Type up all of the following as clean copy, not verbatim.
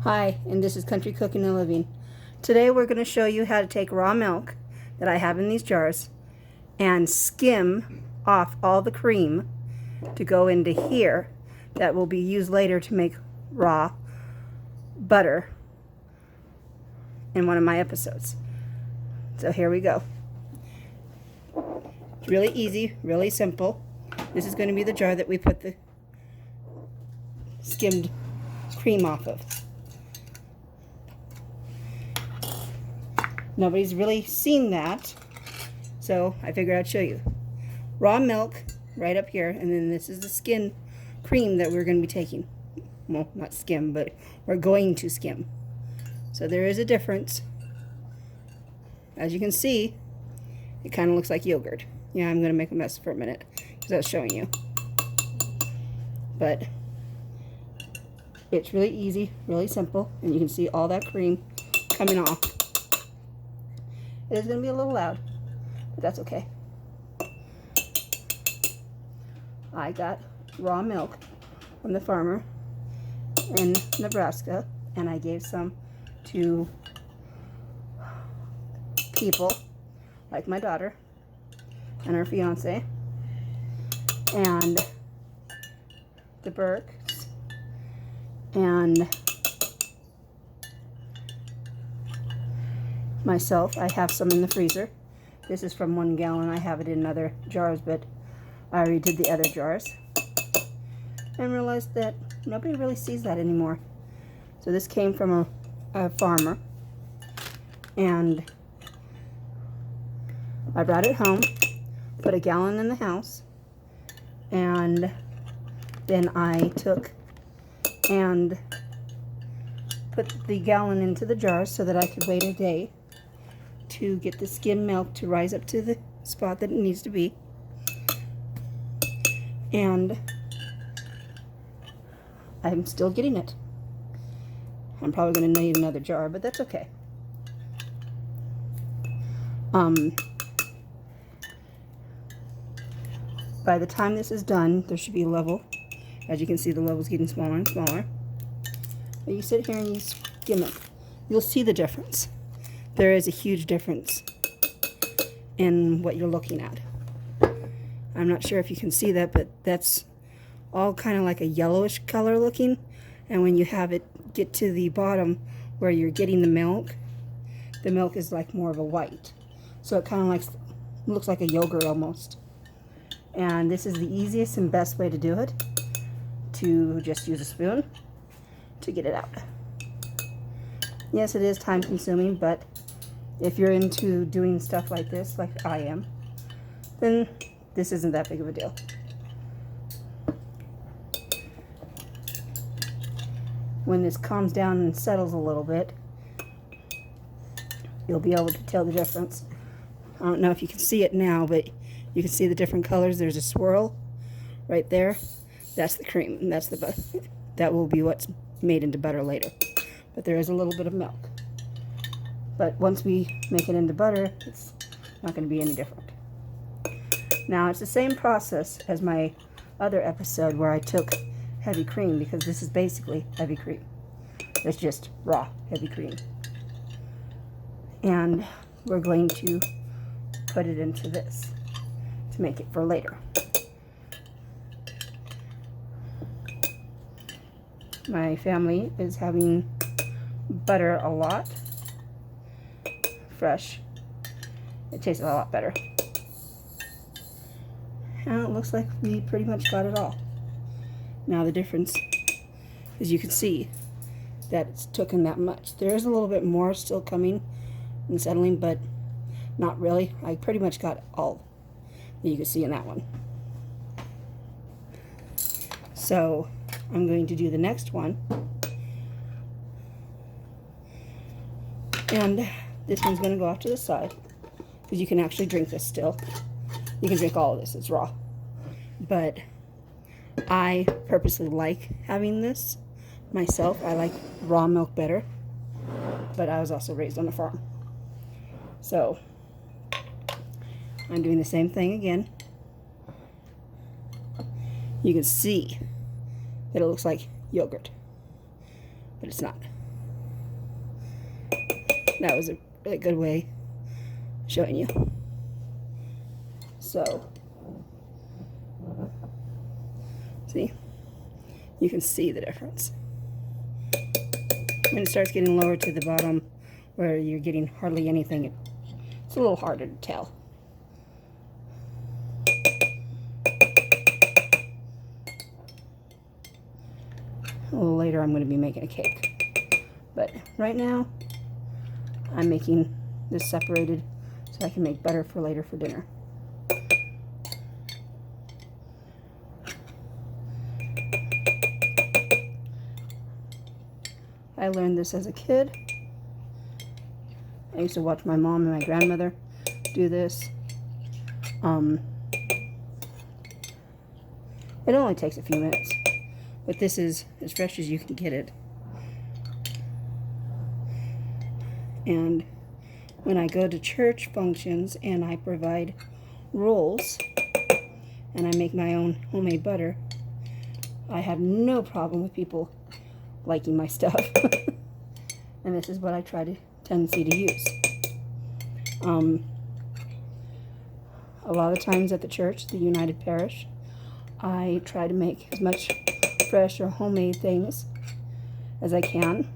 Hi, and this is Country Cooking and Living. Today we're going to show you how to take raw milk that I have in these jars and skim off all the cream to go into here that will be used later to make raw butter in one of my episodes. So here we go. It's really easy, really simple. This is going to be the jar that we put the skimmed cream off of. Nobody's really seen that, so I figured I'd show you. Raw milk right up here, and then this is the skim cream that we're going to be taking. Well, not skim, but we're going to skim. So there is a difference. As you can see, it kind of looks like yogurt. Yeah, I'm going to make a mess for a minute because I was showing you. But it's really easy, really simple, and you can see all that cream coming off. It is going to be a little loud, but that's okay. I got raw milk from the farmer in Nebraska, and I gave some to people like my daughter and her fiance and the Burks and myself. I have some in the freezer. This is from 1 gallon. I have it in other jars, but I already did the other jars and realized that nobody really sees that anymore. So this came from a farmer, and I brought it home, put a gallon in the house, and then I took and put the gallon into the jars so that I could wait a day to get the skim milk to rise up to the spot that it needs to be. And I'm still getting it. I'm probably going to need another jar, but that's okay. By the time this is done, there should be a level. As you can see, the level's getting smaller and smaller. But you sit here and you skim it. You'll see the difference. There is a huge difference in what you're looking at. I'm not sure if you can see that, but that's all kind of like a yellowish color looking. And when you have it get to the bottom where you're getting the milk is like more of a white. So it kind of looks like a yogurt almost. And this is the easiest and best way to do it, to just use a spoon to get it out. Yes, it is time consuming, but if you're into doing stuff like this, like I am, then this isn't that big of a deal. When this calms down and settles a little bit, you'll be able to tell the difference. I don't know if you can see it now, but you can see the different colors. There's a swirl right there. That's the cream, and that's the butter. That will be what's made into butter later. But there is a little bit of milk. But once we make it into butter, it's not going to be any different. Now, it's the same process as my other episode where I took heavy cream, because this is basically heavy cream. It's just raw heavy cream. And we're going to put it into this to make it for later. My family is having butter a lot. Fresh. It tastes a lot better. And it looks like we pretty much got it all. Now the difference is you can see that it's taken that much. There is a little bit more still coming and settling, but not really. I pretty much got all that you can see in that one. So I'm going to do the next one. And this one's going to go off to the side, because you can actually drink this still. You can drink all of this, it's raw. But I purposely like having this myself. I like raw milk better, but I was also raised on a farm. So I'm doing the same thing again. You can see that it looks like yogurt, but it's not. that was a really good way of showing you. So, see, you can see the difference. When it starts getting lower to the bottom, where you're getting hardly anything, it's a little harder to tell. A little later I'm going to be making a cake. But right now, I'm making this separated so I can make butter for later for dinner. I learned this as a kid. I used to watch my mom and my grandmother do this. It only takes a few minutes, but this is as fresh as you can get it. And when I go to church functions and I provide rolls and I make my own homemade butter, I have no problem with people liking my stuff. And this is what I try to tendency to use. A lot of times at the church, the United Parish, I try to make as much fresh or homemade things as I can.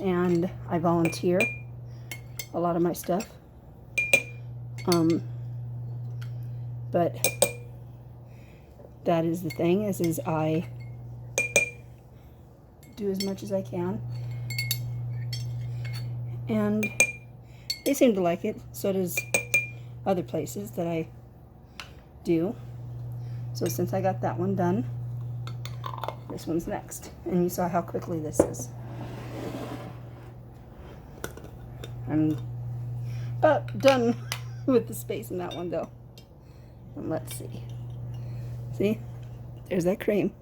And I volunteer a lot of my stuff. But that is the thing, is I do as much as I can. And they seem to like it. So does other places that I do. So since I got that one done, this one's next. And you saw how quickly this is. I'm about done with the space in that one though. And let's see. See? There's that cream.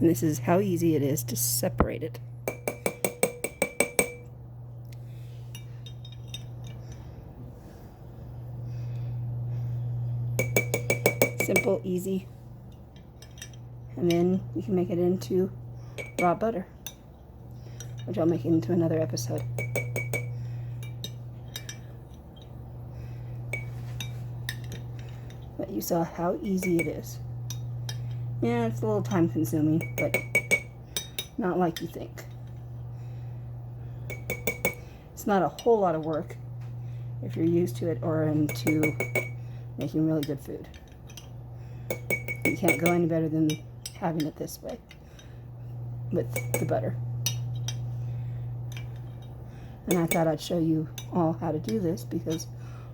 And this is how easy it is to separate it. Simple, easy. And then you can make it into raw butter, which I'll make into another episode. But you saw how easy it is. Yeah, it's a little time consuming, but not like you think. It's not a whole lot of work if you're used to it or into making really good food. You can't go any better than having it this way with the butter. And I thought I'd show you all how to do this because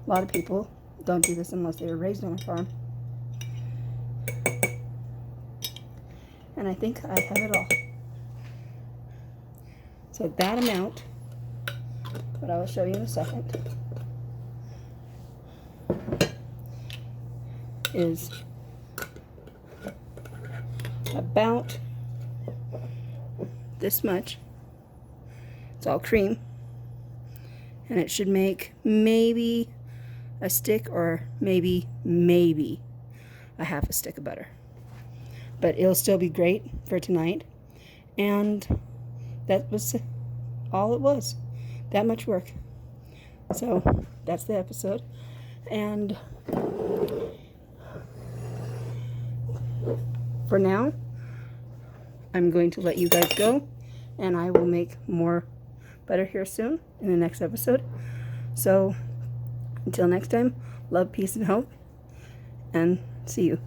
a lot of people don't do this unless they were raised on a farm. And I think I have it all. So that amount, what I will show you in a second, is about this much. It's all cream. And it should make maybe a stick or maybe a half a stick of butter. But it'll still be great for tonight. And that was all it was. That much work. So that's the episode. And for now, I'm going to let you guys go. And I will make more butter here soon in the next episode. So until next time, love, peace, and hope. And see you.